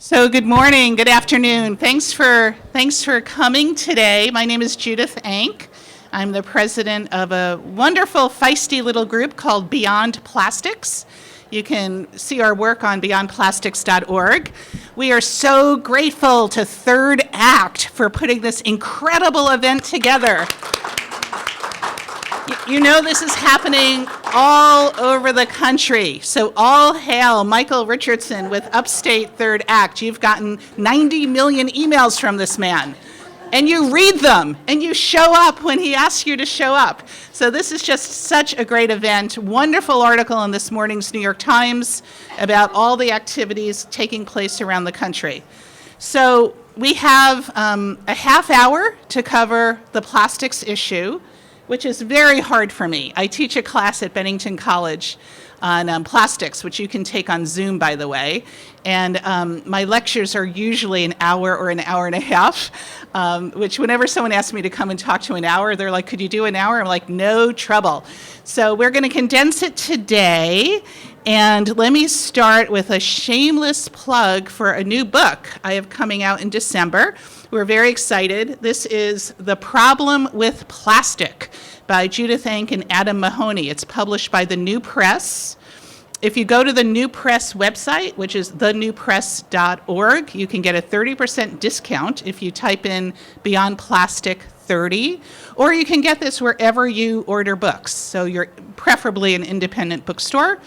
So good morning, good afternoon. Thanks for coming today. My name is Judith Enck. I'm the president of a wonderful, feisty little group called Beyond Plastics. You can see our work on beyondplastics.org. We are so grateful to Third Act for putting this incredible event together. You know this is happening all over the country, so all hail Michael Richardson with Upstate Third Act. You've gotten 90 million emails from this man, and you read them, and you show up when he asks you to show up. So this is just such a great event. Wonderful article in this morning's New York Times about all the activities taking place around the country. So we have a half hour to cover the plastics issue, which is very hard for me. I teach a class at Bennington College on plastics, which you can take on Zoom, by the way. And my lectures are usually an hour or an hour and a half, which whenever someone asks me to come and talk to an hour, they're like, could you do an hour? I'm like, no trouble. So we're going to condense it today. And let me start with a shameless plug for a new book I have coming out in December. We're very excited. This is The Problem with Plastic by Judith Enck and Adam Mahoney. It's published by the New Press. If you go to the New Press website, which is thenewpress.org, you can get a 30% discount if you type in Beyond Plastic 30, or you can get this wherever you order books. So you're preferably an independent bookstore.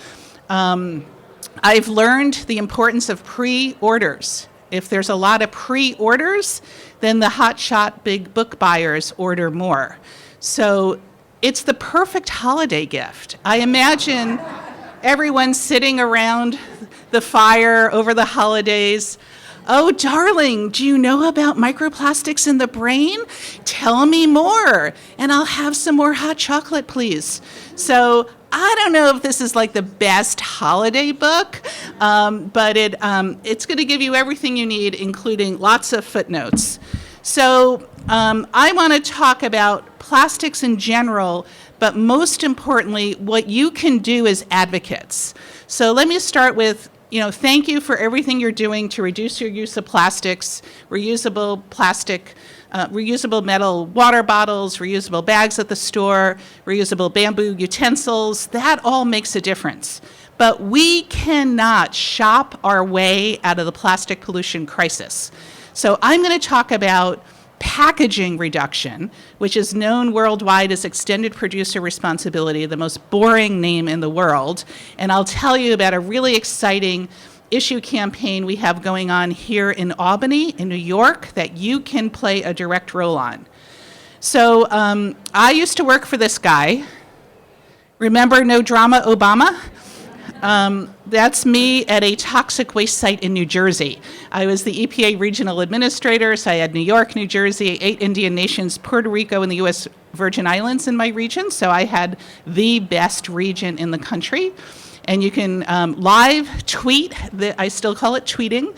I've learned the importance of pre-orders. If there's a lot of pre-orders, then the hotshot big book buyers order more. So it's the perfect holiday gift. I imagine everyone sitting around the fire over the holidays. Oh, darling, do you know about microplastics in the brain? Tell me more, and I'll have some more hot chocolate, please. So I don't know if this is like the best holiday book, but it's going to give you everything you need, including lots of footnotes. So I want to talk about plastics in general, but most importantly, what you can do as advocates. So let me start with, thank you for everything you're doing to reduce your use of plastics, reusable plastic, reusable metal water bottles, reusable bags at the store, reusable bamboo utensils. That all makes a difference. But we cannot shop our way out of the plastic pollution crisis. So I'm going to talk about packaging reduction, which is known worldwide as extended producer responsibility, the most boring name in the world. And I'll tell you about a really exciting issue campaign we have going on here in Albany, in New York, that you can play a direct role on. So I used to work for this guy. Remember No Drama Obama? That's me at a toxic waste site in New Jersey. I was the EPA regional administrator, so I had New York, New Jersey, 8 Indian nations, Puerto Rico, and the U.S. Virgin Islands in my region, so I had the best region in the country. And you can live tweet, I still call it tweeting.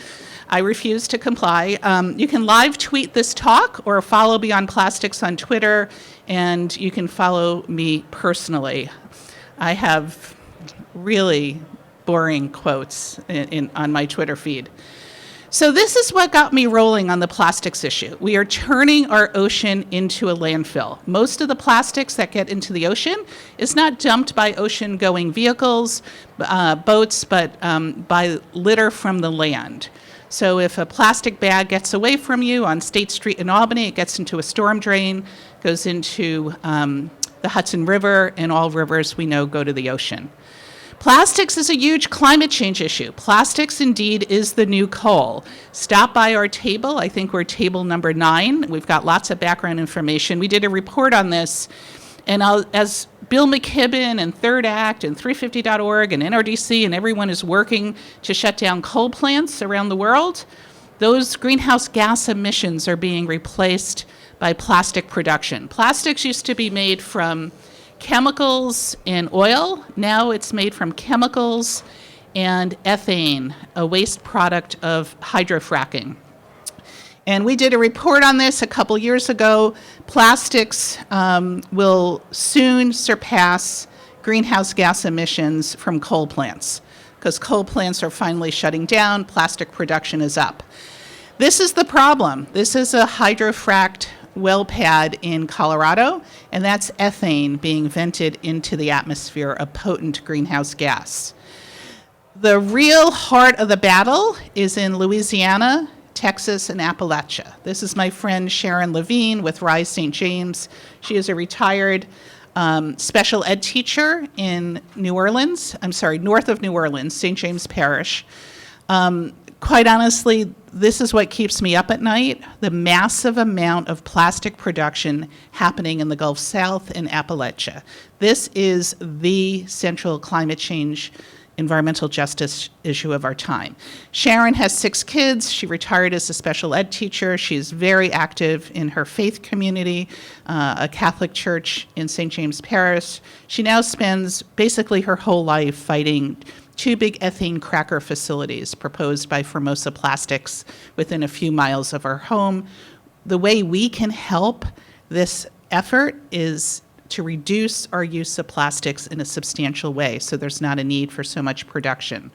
I refuse to comply. You can live tweet this talk or follow Beyond Plastics on Twitter, and you can follow me personally. I have really boring quotes on my Twitter feed. So this is what got me rolling on the plastics issue. We are turning our ocean into a landfill. Most of the plastics that get into the ocean is not dumped by ocean-going vehicles, boats, but by litter from the land. So if a plastic bag gets away from you on State Street in Albany, it gets into a storm drain, goes into the Hudson River, and all rivers we know go to the ocean. Plastics is a huge climate change issue. Plastics, indeed, is the new coal. Stop by our table. I think we're table number 9. We've got lots of background information. We did a report on this, and as Bill McKibben and Third Act and 350.org and NRDC and everyone is working to shut down coal plants around the world, those greenhouse gas emissions are being replaced by plastic production. Plastics used to be made from chemicals and oil. Now it's made from chemicals and ethane, a waste product of hydrofracking. And we did a report on this a couple years ago. Plastics will soon surpass greenhouse gas emissions from coal plants. because coal plants are finally shutting down, plastic production is up. This is the problem. This is a hydrofracked well pad in Colorado, and that's ethane being vented into the atmosphere, a potent greenhouse gas. The real heart of the battle is in Louisiana, Texas, and Appalachia. This is my friend Sharon Levine with Rise St. James. She is a retired special ed teacher in north of New Orleans, St. James Parish. Quite honestly, this is what keeps me up at night, the massive amount of plastic production happening in the Gulf South and Appalachia. This is the central climate change environmental justice issue of our time. Sharon has 6 kids. She retired as a special ed teacher. She's very active in her faith community, a Catholic church in St. James Parish. She now spends basically her whole life fighting 2 big ethane cracker facilities proposed by Formosa Plastics within a few miles of our home. The way we can help this effort is to reduce our use of plastics in a substantial way so there's not a need for so much production.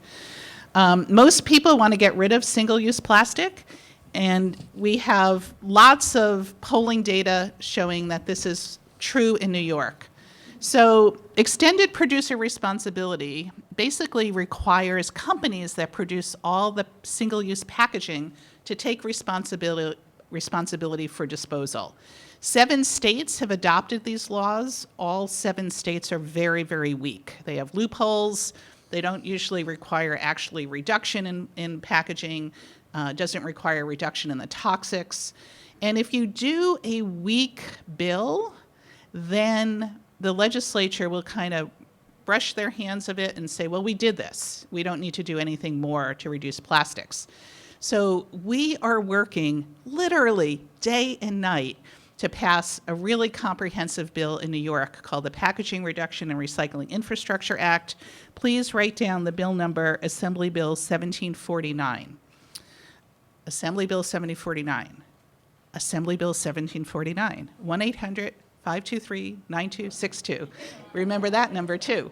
Most people want to get rid of single-use plastic, and we have lots of polling data showing that this is true in New York. So extended producer responsibility basically requires companies that produce all the single-use packaging to take responsibility for disposal. 7 states have adopted these laws. All 7 states are very, very weak. They have loopholes. They don't usually require actually reduction in packaging, doesn't require reduction in the toxics. And if you do a weak bill, then the legislature will kind of brush their hands of it and say, well, we did this. We don't need to do anything more to reduce plastics. So we are working literally day and night to pass a really comprehensive bill in New York called the Packaging Reduction and Recycling Infrastructure Act. Please write down the bill number, Assembly Bill 1749. Assembly Bill 1749. Assembly Bill 1749. 1-800-523-9262. Remember that number too.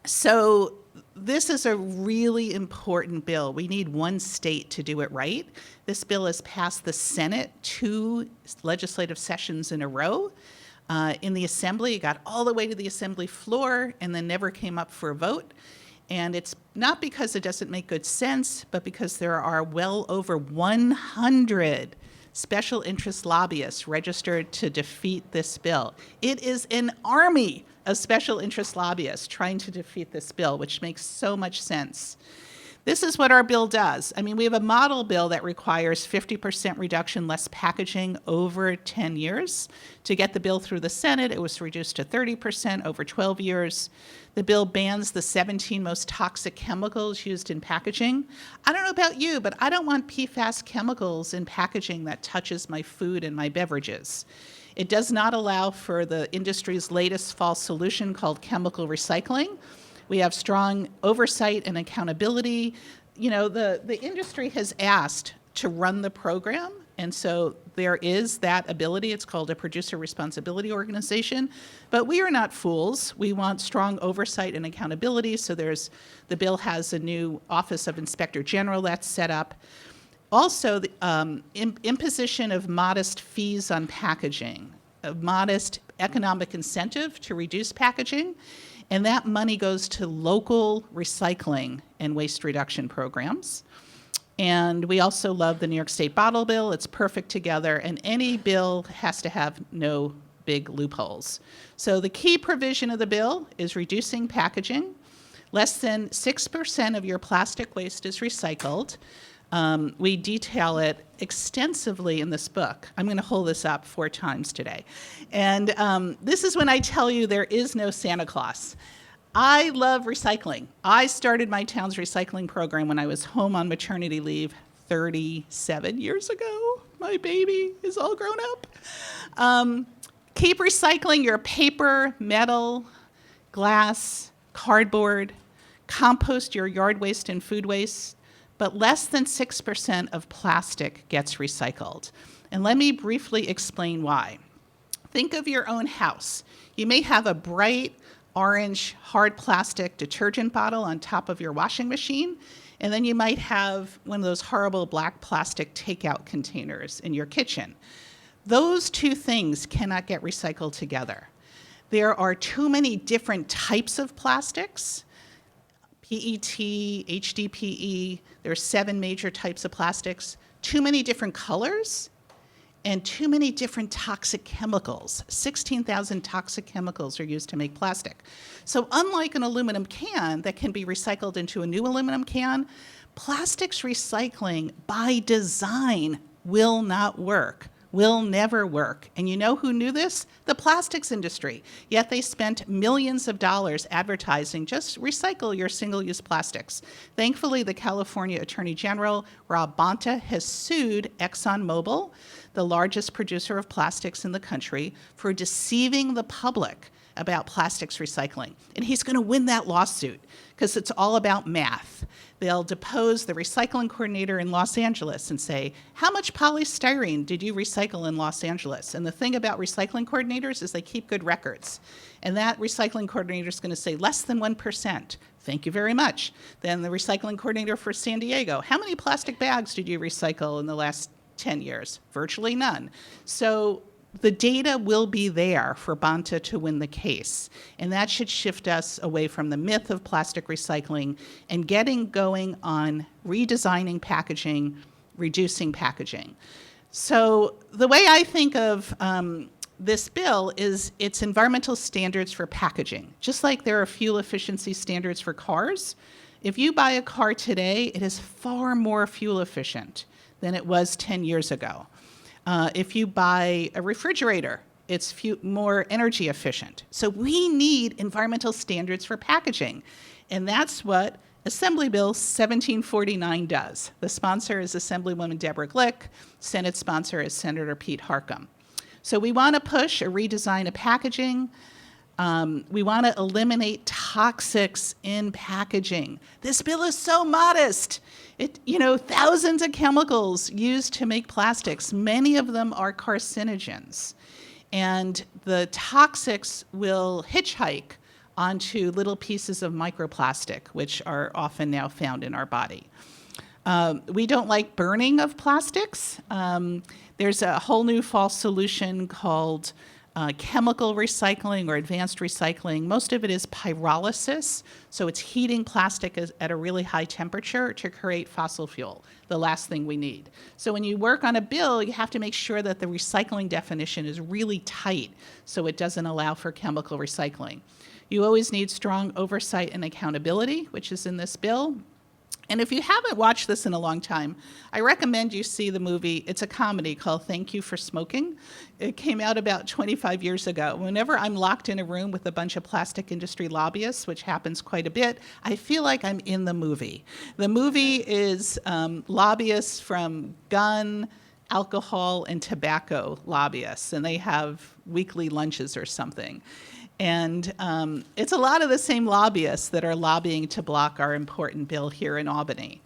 So this is a really important bill. We need one state to do it right. This bill has passed the Senate 2 legislative sessions in a row. In the Assembly, it got all the way to the Assembly floor and then never came up for a vote. And it's not because it doesn't make good sense, but because there are well over 100 special interest lobbyists registered to defeat this bill. It is an army of special interest lobbyists trying to defeat this bill, which makes so much sense. This is what our bill does. I mean, we have a model bill that requires 50% reduction, less packaging over 10 years. To get the bill through the Senate, it was reduced to 30% over 12 years. The bill bans the 17 most toxic chemicals used in packaging. I don't know about you, but I don't want PFAS chemicals in packaging that touches my food and my beverages. It does not allow for the industry's latest false solution called chemical recycling. We have strong oversight and accountability. You know, the industry has asked to run the program, and so there is that ability. It's called a producer responsibility organization, but we are not fools. We want strong oversight and accountability, so the bill has a new Office of Inspector General that's set up. Also, the imposition of modest fees on packaging, a modest economic incentive to reduce packaging, and that money goes to local recycling and waste reduction programs. And we also love the New York State bottle bill. It's perfect together, and any bill has to have no big loopholes. So the key provision of the bill is reducing packaging. Less than 6% of your plastic waste is recycled. We detail it extensively in this book. I'm going to hold this up 4 times today. And this is when I tell you there is no Santa Claus. I love recycling. I started my town's recycling program when I was home on maternity leave 37 years ago. My baby is all grown up. Keep recycling your paper, metal, glass, cardboard. Compost your yard waste and food waste. But less than 6% of plastic gets recycled. And let me briefly explain why. Think of your own house. You may have a bright orange hard plastic detergent bottle on top of your washing machine, and then you might have one of those horrible black plastic takeout containers in your kitchen. Those two things cannot get recycled together. There are too many different types of plastics, PET, HDPE, there are 7 major types of plastics, too many different colors, and too many different toxic chemicals. 16,000 toxic chemicals are used to make plastic. So unlike an aluminum can that can be recycled into a new aluminum can, plastics recycling by design will not work, will never work. And you know who knew this? The plastics industry. Yet they spent millions of dollars advertising, just recycle your single-use plastics. Thankfully, the California Attorney General, Rob Bonta, has sued ExxonMobil, the largest producer of plastics in the country, for deceiving the public about plastics recycling. And he's going to win that lawsuit because it's all about math. They'll depose the recycling coordinator in Los Angeles and say, how much polystyrene did you recycle in Los Angeles? And the thing about recycling coordinators is they keep good records. And that recycling coordinator is going to say less than 1%. Thank you very much. Then the recycling coordinator for San Diego, how many plastic bags did you recycle in the last 10 years? Virtually none. So the data will be there for Bonta to win the case, and that should shift us away from the myth of plastic recycling and getting going on redesigning packaging, reducing packaging. So the way I think of this bill is it's environmental standards for packaging. Just like there are fuel efficiency standards for cars, if you buy a car today, it is far more fuel efficient than it was 10 years ago. If you buy a refrigerator, it's more energy efficient. So we need environmental standards for packaging. And that's what Assembly Bill 1749 does. The sponsor is Assemblywoman Deborah Glick. Senate sponsor is Senator Pete Harckham. So we want to push a redesign of packaging. We want to eliminate toxics in packaging. This bill is so modest. Thousands of chemicals used to make plastics. Many of them are carcinogens. And the toxics will hitchhike onto little pieces of microplastic, which are often now found in our body. We don't like burning of plastics. There's a whole new false solution called chemical recycling or advanced recycling. Most of it is pyrolysis, so it's heating plastic at a really high temperature to create fossil fuel, the last thing we need. So when you work on a bill, you have to make sure that the recycling definition is really tight so it doesn't allow for chemical recycling. You always need strong oversight and accountability, which is in this bill. And if you haven't watched this in a long time, I recommend you see the movie. It's a comedy called Thank You for Smoking. It came out about 25 years ago. Whenever I'm locked in a room with a bunch of plastic industry lobbyists, which happens quite a bit, I feel like I'm in the movie. The movie is lobbyists from gun, alcohol, and tobacco lobbyists, and they have weekly lunches or something. And it's a lot of the same lobbyists that are lobbying to block our important bill here in Albany.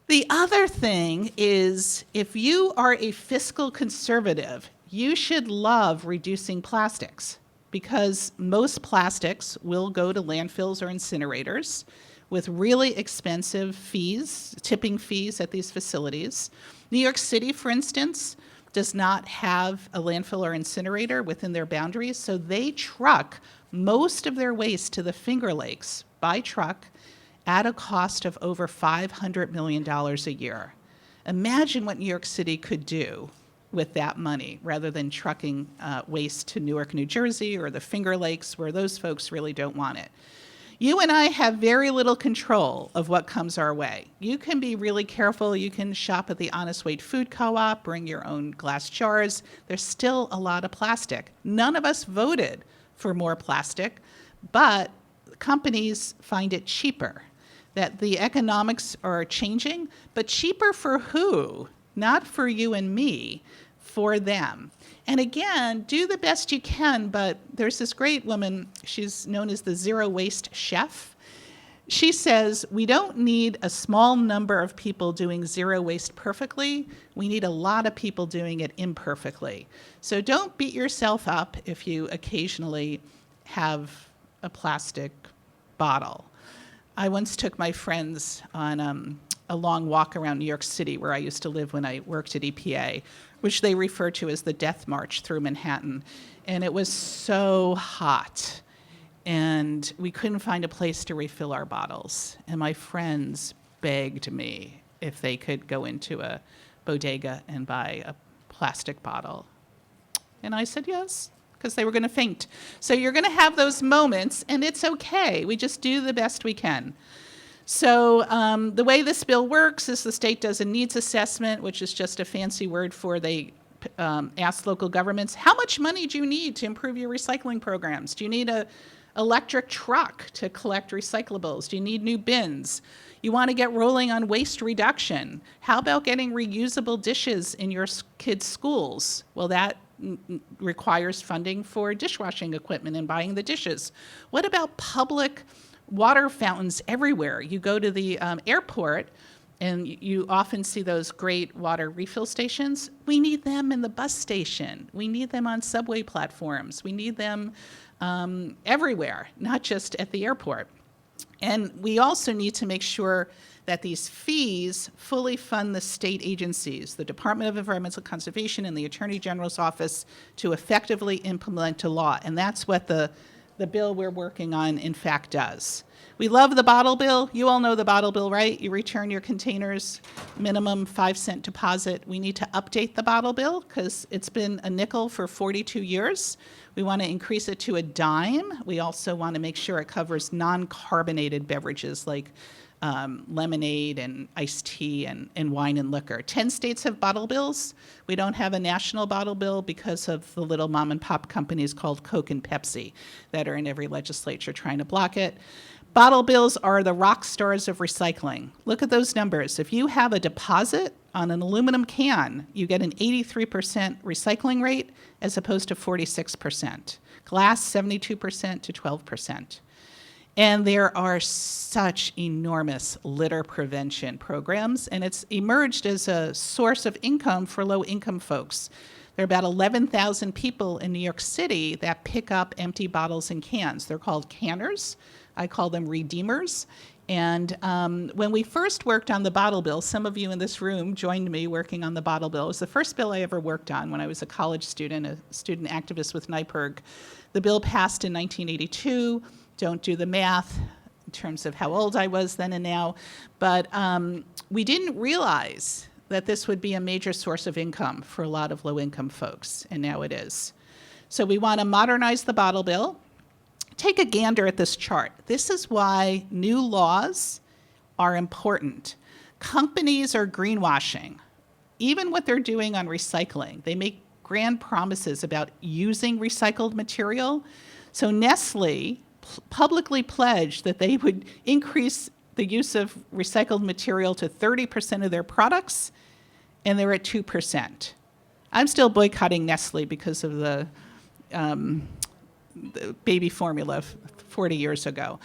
The other thing is, if you are a fiscal conservative, you should love reducing plastics, because most plastics will go to landfills or incinerators with really expensive fees, tipping fees at these facilities. New York City, for instance, does not have a landfill or incinerator within their boundaries, so they truck most of their waste to the Finger Lakes by truck at a cost of over $500 million a year. Imagine what New York City could do with that money rather than trucking waste to Newark, New Jersey, or the Finger Lakes, where those folks really don't want it. You and I have very little control of what comes our way. You can be really careful. You can shop at the Honest Weight Food Co-op, bring your own glass jars. There's still a lot of plastic. None of us voted for more plastic, but companies find it cheaper, that the economics are changing, but cheaper for who? Not for you and me, for them. And again, do the best you can, but there's this great woman, she's known as the zero waste chef. She says, we don't need a small number of people doing zero waste perfectly. We need a lot of people doing it imperfectly. So don't beat yourself up if you occasionally have a plastic bottle. I once took my friends on a long walk around New York City, where I used to live when I worked at EPA, which they refer to as the Death March through Manhattan. And it was so hot, and we couldn't find a place to refill our bottles. And my friends begged me if they could go into a bodega and buy a plastic bottle. And I said yes, because they were going to faint. So you're going to have those moments, and it's okay. We just do the best we can. So the way this bill works is the state does a needs assessment, which is just a fancy word for they ask local governments, how much money do you need to improve your recycling programs? Do you need an electric truck to collect recyclables? Do you need new bins? You want to get rolling on waste reduction. How about getting reusable dishes in your kids' schools? Well, that requires funding for dishwashing equipment and buying the dishes. What about public water fountains everywhere? You go to the airport and you often see those great water refill stations. We need them in the bus station. We need them on subway platforms. We need them everywhere, not just at the airport. And we also need to make sure that these fees fully fund the state agencies, the Department of Environmental Conservation and the Attorney General's office, to effectively implement a law. And that's what the bill we're working on, in fact, does. We love the bottle bill. You all know the bottle bill, right? You return your containers, minimum 5-cent deposit. We need to update the bottle bill because it's been a nickel for 42 years. We want to increase it to a dime. We also want to make sure it covers non-carbonated beverages like lemonade and iced tea and wine and liquor. 10 states have bottle bills. We don't have a national bottle bill because of the little mom and pop companies called Coke and Pepsi that are in every legislature trying to block it. Bottle bills are the rock stars of recycling. Look at those numbers. If you have a deposit on an aluminum can, you get an 83% recycling rate as opposed to 46%. Glass, 72% to 12%. And there are such enormous litter prevention programs, and it's emerged as a source of income for low-income folks. There are about 11,000 people in New York City that pick up empty bottles and cans. They're called canners. I call them redeemers. And when we first worked on the bottle bill, some of you in this room joined me working on the bottle bill. It was the first bill I ever worked on when I was a college student, a student activist with NYPIRG. The bill passed in 1982. Don't do the math in terms of how old I was then and now. But we didn't realize that this would be a major source of income for a lot of low-income folks, and now it is. So we want to modernize the bottle bill. Take a gander at this chart. This is why new laws are important. Companies are greenwashing. Even what they're doing on recycling, they make grand promises about using recycled material. So Nestle publicly pledged that they would increase the use of recycled material to 30% of their products, and they're at 2%. I'm still boycotting Nestle because of the baby formula 40 years ago.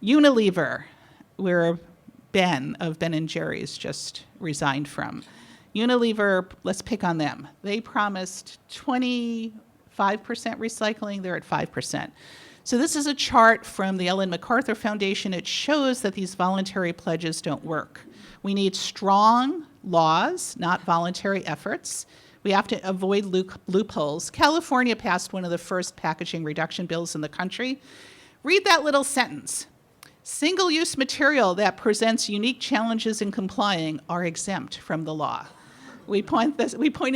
Unilever, where Ben of Ben & Jerry's just resigned from. Unilever, let's pick on them. They promised 25% recycling, they're at 5%. So this is a chart from the Ellen MacArthur Foundation. It shows that these voluntary pledges don't work. We need strong laws, not voluntary efforts. We have to avoid loopholes. California passed one of the first packaging reduction bills in the country. Read that little sentence. Single-use material that presents unique challenges in complying are exempt from the law. We pointed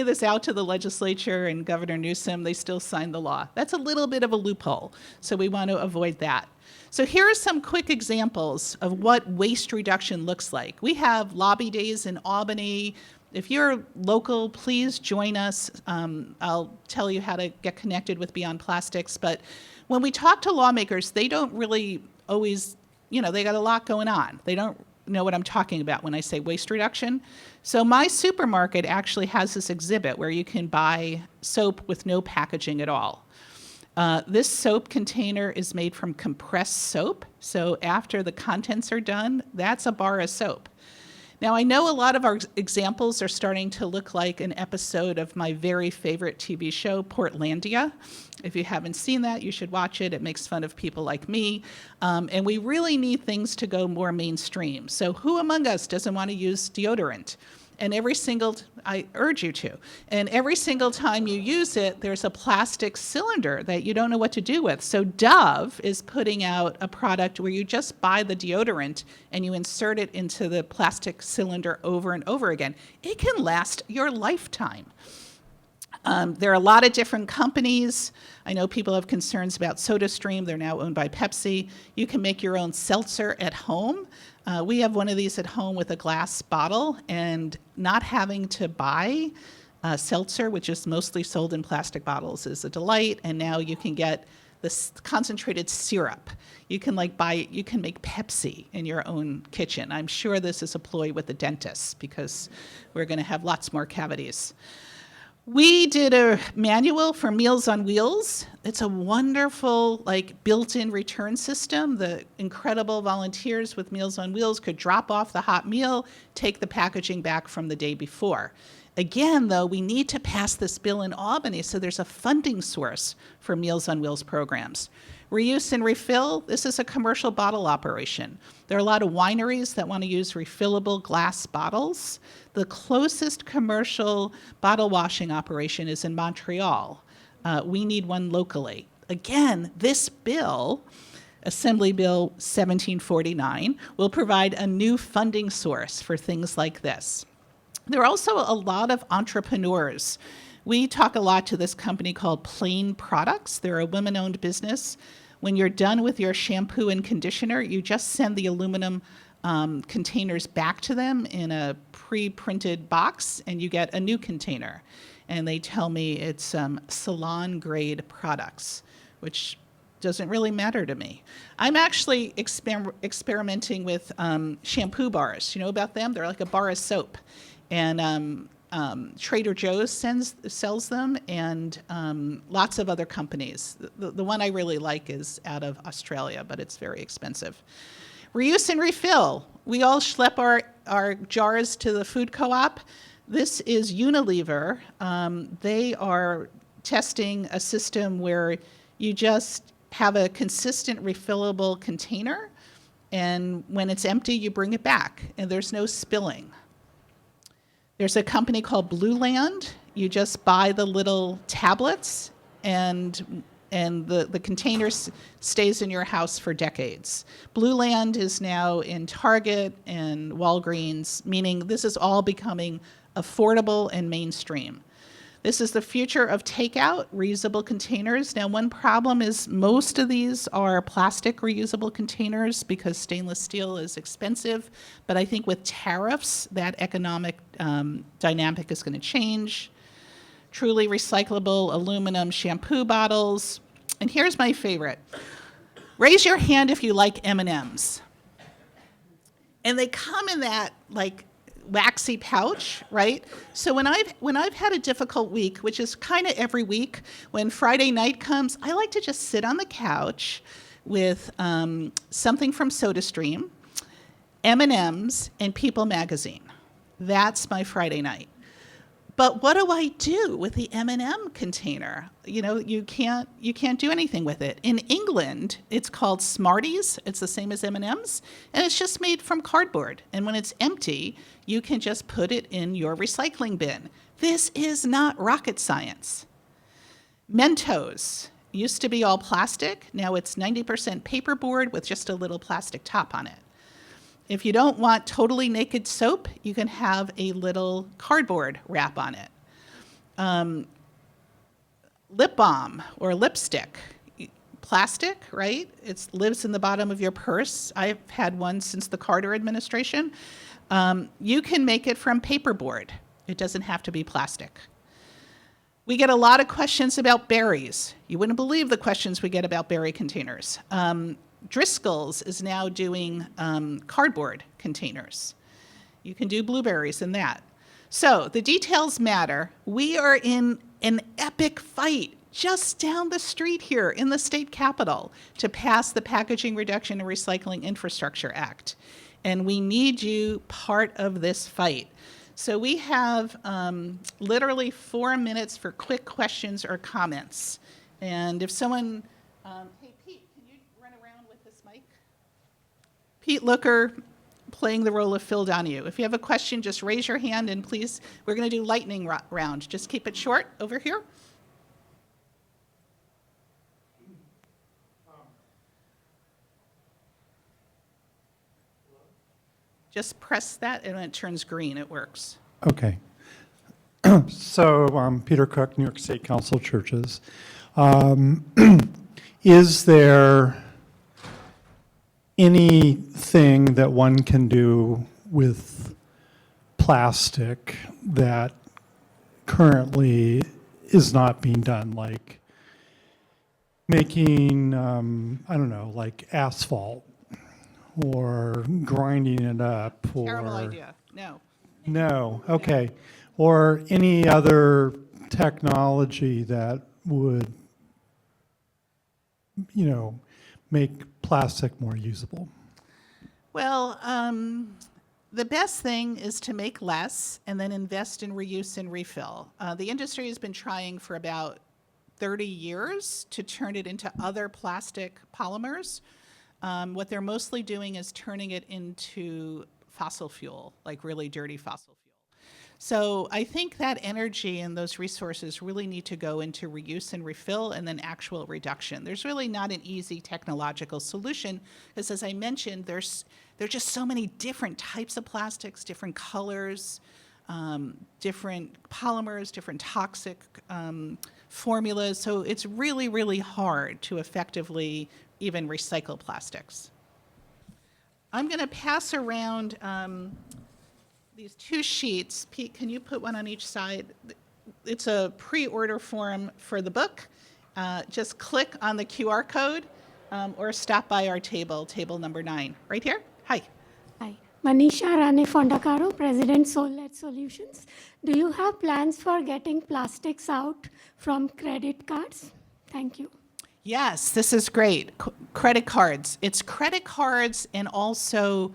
this out to the legislature and Governor Newsom. They still signed the law. That's a little bit of a loophole, so we want to avoid that. So here are some quick examples of what waste reduction looks like. We have lobby days in Albany. If you're local, please join us. I'll tell you how to get connected with Beyond Plastics. But when we talk to lawmakers, they don't really always, they got a lot going on. They don't know what I'm talking about when I say waste reduction. So my supermarket actually has this exhibit where you can buy soap with no packaging at all. This soap container is made from compressed soap. So after the contents are done, that's a bar of soap. Now, I know a lot of our examples are starting to look like an episode of my very favorite TV show, Portlandia. If you haven't seen that, you should watch it. It makes fun of people like me. And we really need things to go more mainstream. So who among us doesn't want to use deodorant? And I urge you to. And every single time you use it, there's a plastic cylinder that you don't know what to do with. So Dove is putting out a product where you just buy the deodorant and you insert it into the plastic cylinder over and over again. It can last your lifetime. There are a lot of different companies. I know people have concerns about SodaStream. They're now owned by Pepsi. You can make your own seltzer at home. We have one of these at home with a glass bottle, and not having to buy seltzer, which is mostly sold in plastic bottles, is a delight. And now you can get this concentrated syrup. You can make Pepsi in your own kitchen. I'm sure this is a ploy with the dentists because we're going to have lots more cavities. We did a manual for Meals on Wheels. It's a wonderful, built-in return system. The incredible volunteers with Meals on Wheels could drop off the hot meal, take the packaging back from the day before. Again, though, we need to pass this bill in Albany so there's a funding source for Meals on Wheels programs. Reuse and refill, this is a commercial bottle operation. There are a lot of wineries that want to use refillable glass bottles. The closest commercial bottle washing operation is in Montreal. We need one locally. Again, this bill, Assembly Bill 1749, will provide a new funding source for things like this. There are also a lot of entrepreneurs. We talk a lot to this company called Plain Products. They're a women-owned business. When you're done with your shampoo and conditioner, you just send the aluminum containers back to them in a pre-printed box, and you get a new container. And they tell me it's salon-grade products, which doesn't really matter to me. I'm actually experimenting with shampoo bars. You know about them? They're like a bar of soap. And Trader Joe's sells them, and lots of other companies. The one I really like is out of Australia, but it's very expensive. Reuse and refill. We all schlep our jars to the food co-op. This is Unilever. They are testing a system where you just have a consistent refillable container, and when it's empty, you bring it back, and there's no spilling. There's a company called Blue Land. You just buy the little tablets, and the container stays in your house for decades. Blue Land is now in Target and Walgreens, meaning this is all becoming affordable and mainstream. This is the future of takeout, reusable containers. Now, one problem is most of these are plastic reusable containers because stainless steel is expensive. But I think with tariffs, that economic dynamic is going to change. Truly recyclable aluminum shampoo bottles. And here's my favorite. Raise your hand if you like M&Ms. And they come in that, waxy pouch, right? So when I've had a difficult week, which is kind of every week, when Friday night comes, I like to just sit on the couch with something from SodaStream, M&Ms, and People magazine. That's my Friday night. But what do I do with the M&M container? You can't do anything with it. In England, it's called Smarties. It's the same as M&Ms, and it's just made from cardboard. And when it's empty, you can just put it in your recycling bin. This is not rocket science. Mentos used to be all plastic. Now it's 90% paperboard with just a little plastic top on it. If you don't want totally naked soap, you can have a little cardboard wrap on it. Lip balm or lipstick, plastic, right? It lives in the bottom of your purse. I've had one since the Carter administration. You can make it from paperboard. It doesn't have to be plastic. We get a lot of questions about berries. You wouldn't believe the questions we get about berry containers. Driscoll's is now doing cardboard containers. You can do blueberries in that. So the details matter. We are in an epic fight just down the street here in the state capitol to pass the Packaging Reduction and Recycling Infrastructure Act. and we need you part of this fight. So we have literally 4 minutes for quick questions or comments. And if someone, hey Pete, can you run around with this mic? Pete Looker, playing the role of Phil Donahue. If you have a question, just raise your hand and please, we're going to do lightning round. Just keep it short over here. Just press that and when it turns green, it works. Okay. So, Peter Cook, New York State Council of Churches. Is there anything that one can do with plastic that currently is not being done, like making, I don't know, like asphalt or grinding it up? Or Terrible idea. No. No, okay. Or any other technology that would, make plastic more usable? Well, the best thing is to make less and then invest in reuse and refill. The industry has been trying for about 30 years to turn it into other plastic polymers. What they're mostly doing is turning it into fossil fuel, like really dirty fossil fuel. So I think that energy and those resources really need to go into reuse and refill and then actual reduction. There's really not an easy technological solution because, as I mentioned, there's just so many different types of plastics, different colors, different polymers, different toxic formulas. So it's really, really hard to effectively even recycle plastics. I'm going to pass around these 2 sheets. Pete, can you put one on each side? It's a pre-order form for the book. Just click on the QR code or stop by our table number 9. Right here? Hi. Hi. Manisha Rane Fondacaro, President Solar Solutions. Do you have plans for getting plastics out from credit cards? Thank you. Yes, this is great. Credit cards. It's credit cards and also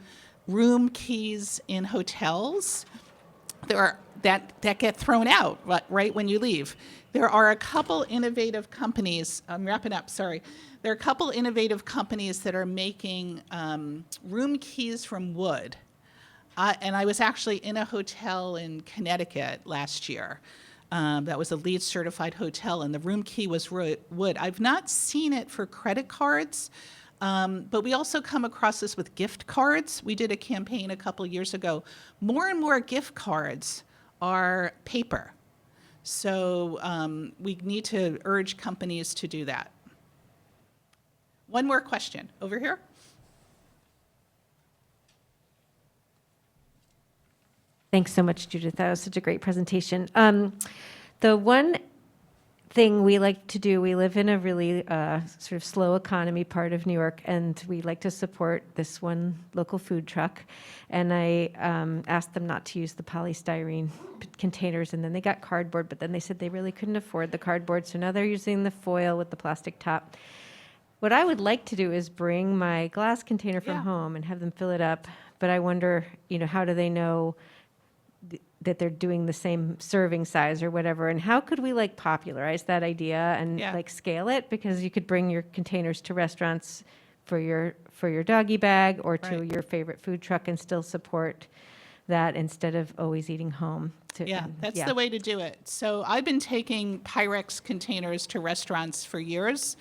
room keys in hotels that get thrown out right when you leave. There are a couple innovative companies, I'm wrapping up, sorry. There are a couple innovative companies that are making room keys from wood. And I was actually in a hotel in Connecticut last year. That was a LEED certified hotel, and the room key was wood. I've not seen it for credit cards, but we also come across this with gift cards. We did a campaign a couple years ago. More and more gift cards are paper. So we need to urge companies to do that. One more question, over here. Thanks so much, Judith. That was such a great presentation. The one thing we like to do, we live in a really sort of slow economy part of New York, and we like to support this one local food truck. And I asked them not to use the polystyrene containers, and then they got cardboard, but then they said they really couldn't afford the cardboard, so now they're using the foil with the plastic top. What I would like to do is bring my glass container from home and have them fill it up, but I wonder, how do they know that they're doing the same serving size or whatever, and how could we popularize that idea and scale it? Because you could bring your containers to restaurants for your doggy bag or to your favorite food truck and still support that instead of always eating home. That's the way to do it. So I've been taking Pyrex containers to restaurants for years,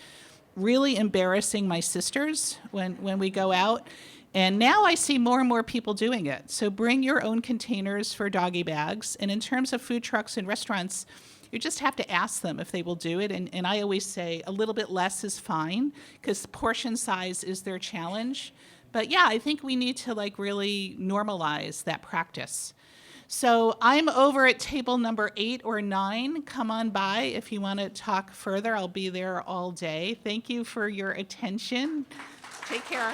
really embarrassing my sisters when we go out. And now I see more and more people doing it. So bring your own containers for doggy bags. And in terms of food trucks and restaurants, you just have to ask them if they will do it. And I always say a little bit less is fine because portion size is their challenge. But yeah, I think we need to really normalize that practice. So I'm over at table number 8 or 9. Come on by if you want to talk further. I'll be there all day. Thank you for your attention. Take care.